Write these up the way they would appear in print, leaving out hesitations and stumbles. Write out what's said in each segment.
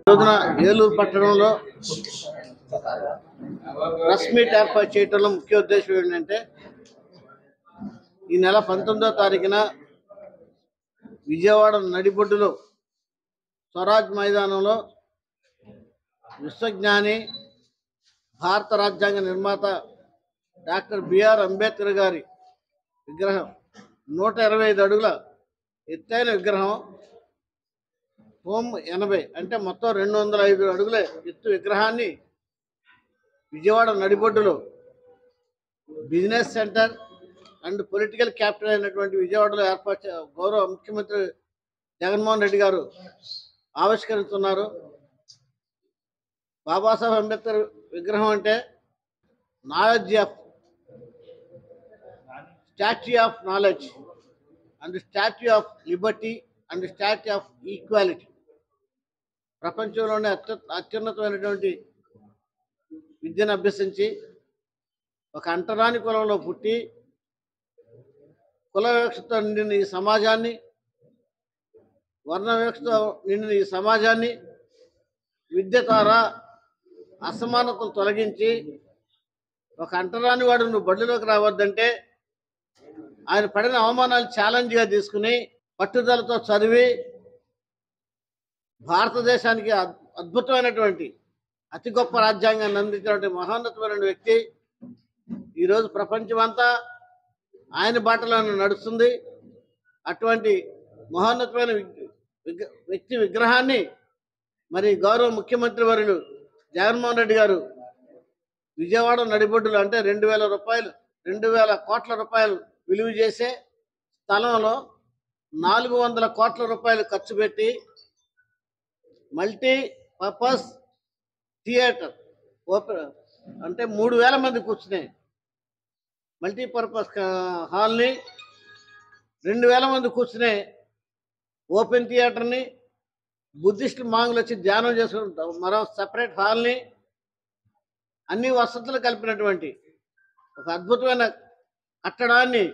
రోజున ఏలూరు పట్టణంలో press meet ఏర్పాటు చేయడంలో ముఖ్య ఉద్దేశం ఏంటంటే ఈ నెల 19వ తారీఖున విజయవాడ నడిబొడ్డులో స్వరాజ్ మైదానంలో విశ్వజ్ఞాని భారత రాజ్యాంగ నిర్మాత డాక్టర్ బిఆర్ అంబేద్కర్ గారి విగ్రహం 125 అడుగుల ఎత్తైన విగ్రహం హోమ్ 80 అంటే మొత్తం 205 అడుగుల ఎత్తు విగ్రహాన్ని విజయవాడ నడిబొడ్డులో business centre and political capital అయినటువంటి విజయవాడలో ఏర్పాటు గౌరవ ముఖ్యమంత్రి జగన్మోహన్ రెడ్డి గారు ఆవిష్కరిస్తున్నారు. బాబాసాహెబ్ అంబేద్కర్ విగ్రహం అంటే knowledge of statue of knowledge and statue of Liberty and statue of equality. ప్రపంచంలోనే అత్యున్నతమైనటువంటి విద్యను అభ్యసించి ఒక అంటరాని కులంలో పుట్టి కుల వివక్షతో నిండిన ఈ సమాజాన్ని, వర్ణ వివక్షతో నిండిన ఈ సమాజాన్ని విద్య ద్వారా అసమానతలు తొలగించి ఒక అంటరాని వాడు నువ్వు బడిలోకి రావద్దంటే ఆయన పడిన అవమానాలు ఛాలెంజ్గా తీసుకుని పట్టుదలతో చదివి భారతదేశానికి అద్భుతమైనటువంటి అతి గొప్ప రాజ్యాంగాన్ని అందించినటువంటి మహోన్నతమైన వ్యక్తి. ఈరోజు ప్రపంచమంతా ఆయన బాటలోనే నడుస్తుంది. అటువంటి మహోన్నతమైన వ్యక్తి విగ్రహాన్ని మరి గౌరవ ముఖ్యమంత్రి వర్యులు జగన్మోహన్ రెడ్డి గారు విజయవాడ నడిబొడ్డులు అంటే 2,000 కోట్ల రూపాయలు విలువ చేసే స్థలంలో 400 కోట్ల రూపాయలు ఖర్చు పెట్టి మల్టీపర్పస్ థియేటర్ అంటే 3,000 మంది కూర్చునే మల్టీపర్పస్ హాల్ని, 2,000 మంది కూర్చునే ఓపెన్ థియేటర్ని, బుద్ధిస్టు మాంగులు వచ్చి ధ్యానం చేసుకుంటాం మరో సపరేట్ హాల్ని, అన్ని వసతులు కలిపినటువంటి ఒక అద్భుతమైన కట్టడాన్ని,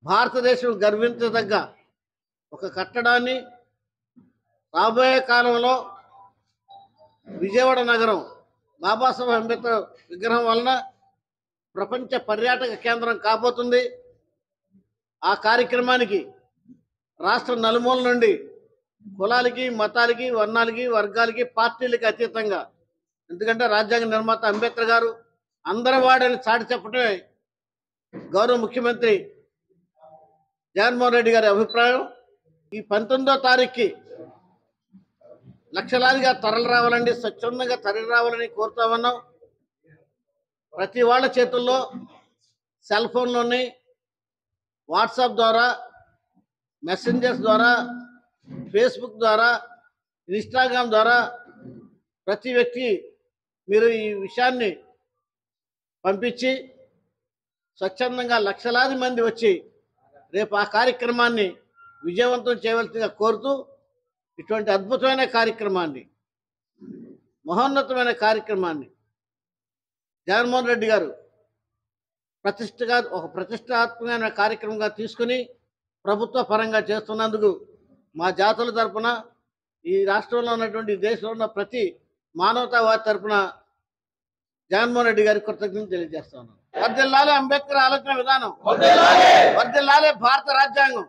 భారతదేశం గర్వించదగ్గ ఒక కట్టడాన్ని రాబోయే కాలంలో విజయవాడ నగరం బాబాసాహెబ్ అంబేద్కర్ విగ్రహం వలన ప్రపంచ పర్యాటక కేంద్రం కాబోతుంది. ఆ కార్యక్రమానికి రాష్ట్ర నలుమూల నుండి కులాలకి, మతాలకి, వర్ణాలకి, వర్గాలకి, పార్టీలకి అతీతంగా, ఎందుకంటే రాజ్యాంగ నిర్మాత అంబేద్కర్ గారు అందరి వాడని చాటి చెప్పడమే గౌరవ ముఖ్యమంత్రి జగన్మోహన్ రెడ్డి గారి అభిప్రాయం. ఈ 19వ తారీఖుకి లక్షలాదిగా తరలి రావాలండి, స్వచ్ఛందంగా తరలి రావాలని కోరుతా ఉన్నాం. ప్రతి వాళ్ళ చేతుల్లో సెల్ ఫోన్లోని వాట్సాప్ ద్వారా, మెసెంజర్స్ ద్వారా, ఫేస్బుక్ ద్వారా, ఇన్స్టాగ్రామ్ ద్వారా ప్రతి వ్యక్తి మీరు ఈ విషయాన్ని పంపించి స్వచ్ఛందంగా లక్షలాది మంది వచ్చి రేపు ఆ కార్యక్రమాన్ని విజయవంతం చేయవలసిందిగా కోరుతూ, ఇటువంటి అద్భుతమైన కార్యక్రమాన్ని, మహోన్నతమైన కార్యక్రమాన్ని జగన్మోహన్ రెడ్డి గారు ప్రతిష్టాత్మకమైన కార్యక్రమంగా తీసుకుని ప్రభుత్వ పరంగా చేస్తున్నందుకు మా జాతుల తరపున, ఈ రాష్ట్రంలో ఉన్నటువంటి దేశంలో ఉన్న ప్రతి మానవతావాది తరపున జగన్మోహన్ రెడ్డి గారికి కృతజ్ఞతలు తెలియజేస్తా ఉన్నాను. వర్ధిల్లాలి అంబేద్కర్ ఆలోచన విధానం, వర్ధిల్లాలి భారత రాజ్యాంగం.